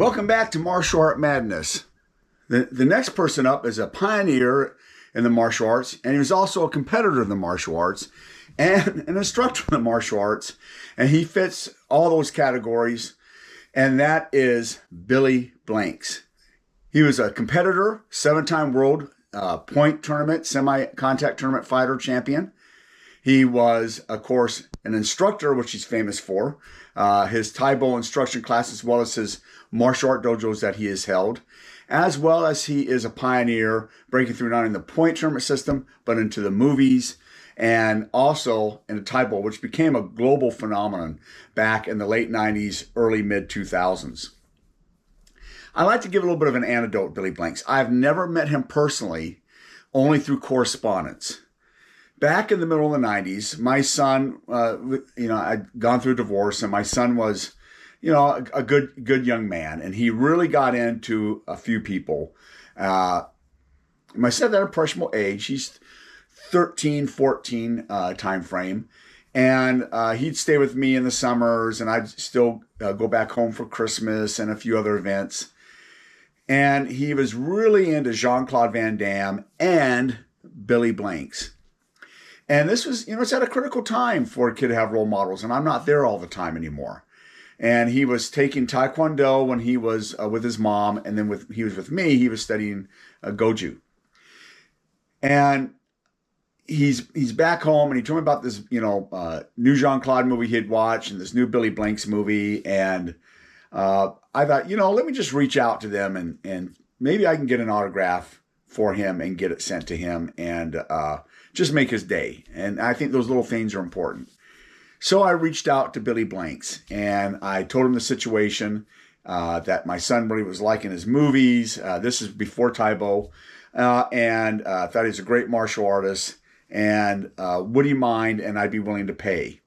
Welcome back to Martial Art Madness. The next person up is a pioneer in the martial arts, and he was also a competitor in the martial arts and an instructor in the martial arts, and he fits all those categories, and that is Billy Blanks. He was a competitor, 7-time world point tournament, semi-contact tournament fighter champion. He was, of course, an instructor, which he's famous for, his Taibo instruction class, as well as his martial art dojos that he has held, as well as he is a pioneer breaking through not only the point tournament system, but into the movies, and also in the Taibo, which became a global phenomenon back in the late 90s, early mid-2000s. I like to give a little bit of an anecdote, Billy Blanks. I've never met him personally, only through correspondence. Back in the middle of the 90s, my son, I'd gone through a divorce, and my son was, a good young man, and he really got into a few people. My son at an impressionable age, he's 13, 14 time frame, and he'd stay with me in the summers, and I'd still go back home for Christmas and a few other events. And he was really into Jean-Claude Van Damme and Billy Blanks. And this was, it's at a critical time for a kid to have role models, and I'm not there all the time anymore. And he was taking Taekwondo when he was with his mom, and then he was with me, he was studying Goju. And he's back home, and he told me about this, new Jean-Claude movie he'd watched, and this new Billy Blanks movie, and I thought, let me just reach out to them, and maybe I can get an autograph for him and get it sent to him, and just make his day. And I think those little things are important. So I reached out to Billy Blanks, and I told him the situation, that my son really was liking his movies. This is before Taibo, and thought he was a great martial artist, and would he mind, and I'd be willing to pay.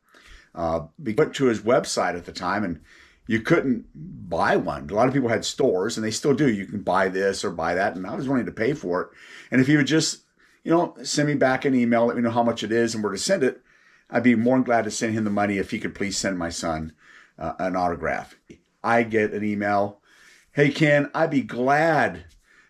We went to his website at the time, and you couldn't buy one. A lot of people had stores, and they still do. You can buy this or buy that, and I was willing to pay for it. And if he would just send me back an email, let me know how much it is and where to send it, I'd be more than glad to send him the money if he could please send my son an autograph. I get an email, hey, Ken, I'd be glad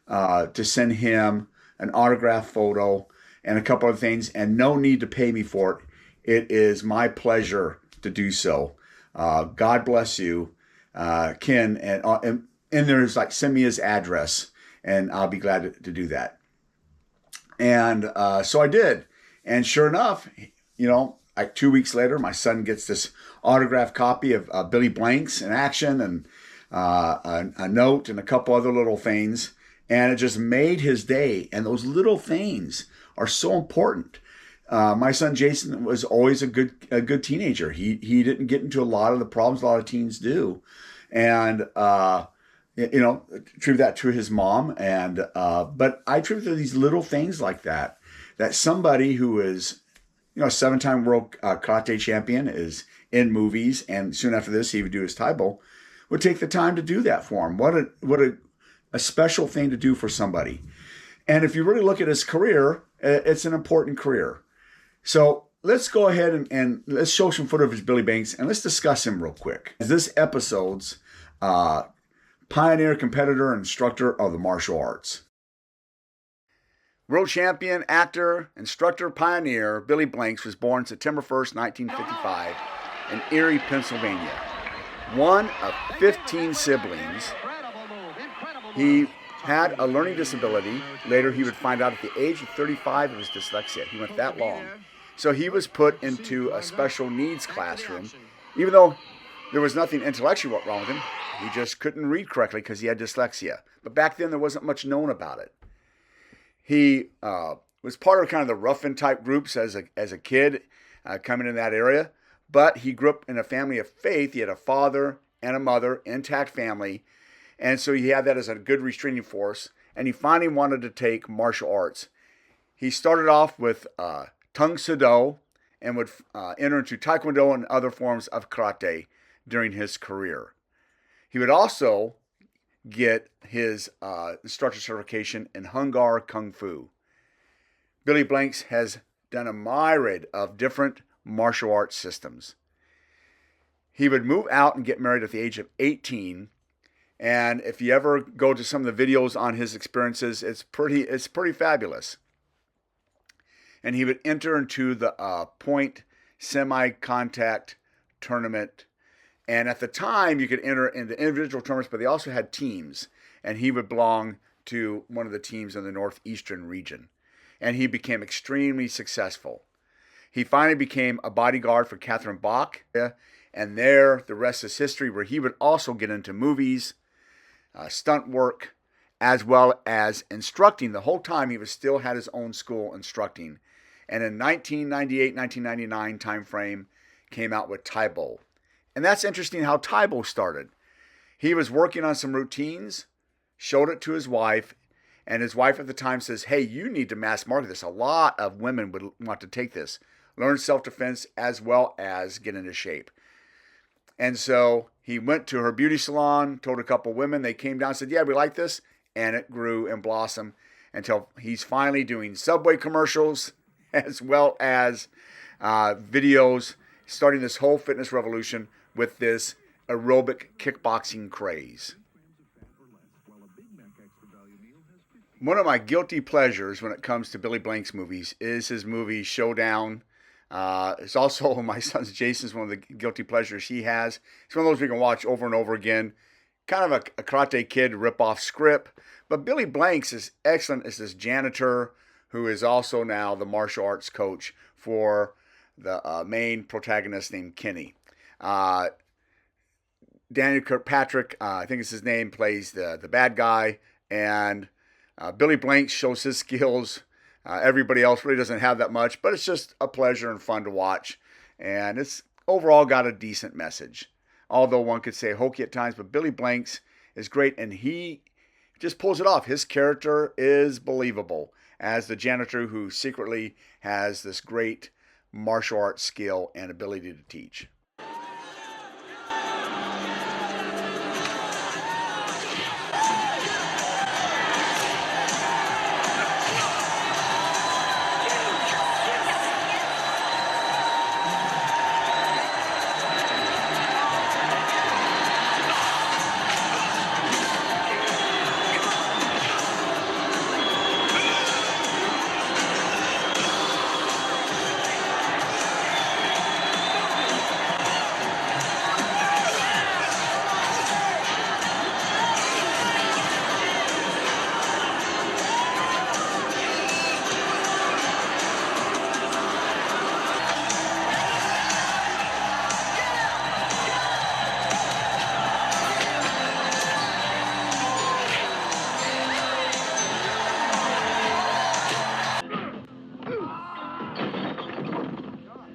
to send him an autograph photo and a couple of things, and no need to pay me for it. It is my pleasure to do so. God bless you, Ken. And there's send me his address, and I'll be glad to do that. And so I did. And sure enough, 2 weeks later, my son gets this autographed copy of Billy Blanks in action, and a note and a couple other little things. And it just made his day. And those little things are so important. My son Jason was always a good teenager. He didn't get into a lot of the problems a lot of teens do. And attribute that to his mom, but I attribute to these little things like that somebody who is, a 7-time world karate champion is in movies, and soon after this he would do his Taibo, would take the time to do that for him. What a special thing to do for somebody. And if you really look at his career, it's an important career. So let's go ahead and let's show some footage of Billy Blanks, and let's discuss him real quick. This episode's pioneer, competitor, and instructor of the martial arts. World champion, actor, instructor, pioneer, Billy Blanks was born September 1st, 1955 in Erie, Pennsylvania. One of 15 siblings. He had a learning disability. Later he would find out at the age of 35 of his dyslexia. He went that long. So he was put into a special needs classroom, even though there was nothing intellectually wrong with him. He just couldn't read correctly because he had dyslexia. But back then, there wasn't much known about it. He was part of kind of the rough-in type groups as a kid coming in that area. But he grew up in a family of faith. He had a father and a mother, intact family. And so he had that as a good restraining force. And he finally wanted to take martial arts. He started off with Tung Sudo and would enter into Taekwondo and other forms of karate during his career. He would also get his instructor certification in Hung Gar Kung Fu. Billy Blanks has done a myriad of different martial arts systems. He would move out and get married at the age of 18 And if you ever go to some of the videos on his experiences, it's pretty fabulous. And he would enter into the point semi-contact tournament. And at the time, you could enter into individual tournaments, but they also had teams. And he would belong to one of the teams in the northeastern region. And he became extremely successful. He finally became a bodyguard for Catherine Bach. And there, the rest is history, where he would also get into movies, stunt work, as well as instructing. The whole time, he was still had his own school instructing. And in 1998, 1999 timeframe, came out with Tybo. And that's interesting how Tybo started. He was working on some routines, showed it to his wife, and his wife at the time says, hey, you need to mass market this. A lot of women would want to take this, learn self-defense as well as get into shape. And so he went to her beauty salon, told a couple women, they came down and said, yeah, we like this. And it grew and blossomed until he's finally doing Subway commercials as well as videos, starting this whole fitness revolution with this aerobic kickboxing craze. One of my guilty pleasures when it comes to Billy Blank's movies is his movie Showdown. It's also my son's Jason's one of the guilty pleasures he has. It's one of those we can watch over and over again. Kind of a Karate Kid rip-off script. But Billy Blanks is excellent as this janitor who is also now the martial arts coach for the main protagonist named Kenny. Daniel Kirkpatrick, I think is his name, plays the bad guy. And Billy Blanks shows his skills. Everybody else really doesn't have that much, but it's just a pleasure and fun to watch. And it's overall got a decent message. Although one could say hokey at times, but Billy Blanks is great, and he just pulls it off. His character is believable as the janitor who secretly has this great martial arts skill and ability to teach.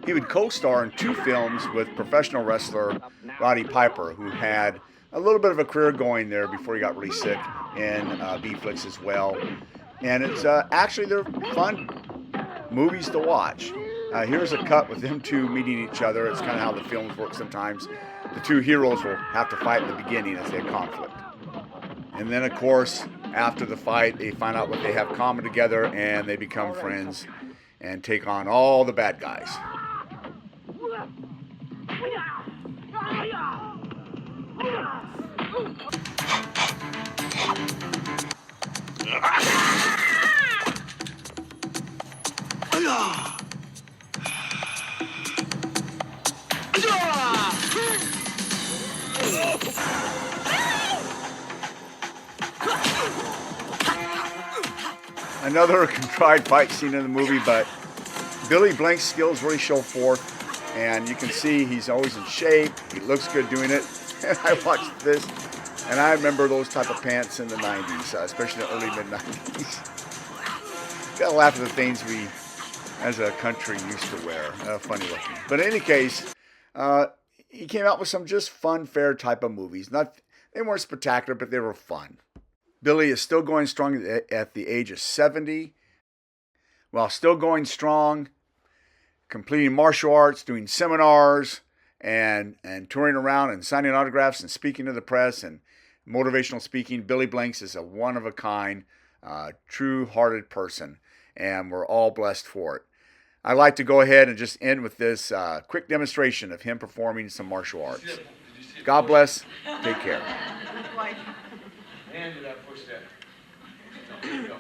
He would co-star in 2 films with professional wrestler Roddy Piper, who had a little bit of a career going there before he got really sick in B-flicks as well. And it's actually they're fun movies to watch. Here's a cut with them two meeting each other. It's kind of how the films work sometimes. The 2 heroes will have to fight in the beginning as they have conflict. And then, of course, after the fight, they find out what they have common together and they become friends and take on all the bad guys. Another contrived fight scene in the movie, but Billy Blank's skills really show forth, and you can see he's always in shape. He looks good doing it. And I watched this, and I remember those type of pants in the 90s, especially the early mid-90s. Gotta laugh at the things we, as a country, used to wear. Funny looking. But in any case, he came out with some just fun, fair type of movies. They weren't spectacular, but they were fun. Billy is still going strong at the age of 70, while still going strong, completing martial arts, doing seminars, and touring around and signing autographs and speaking to the press and motivational speaking. Billy Blanks is a one-of-a-kind, true-hearted person, and we're all blessed for it. I'd like to go ahead and just end with this quick demonstration of him performing some martial arts. God bless. Take care. Hand to that footstep. There you go.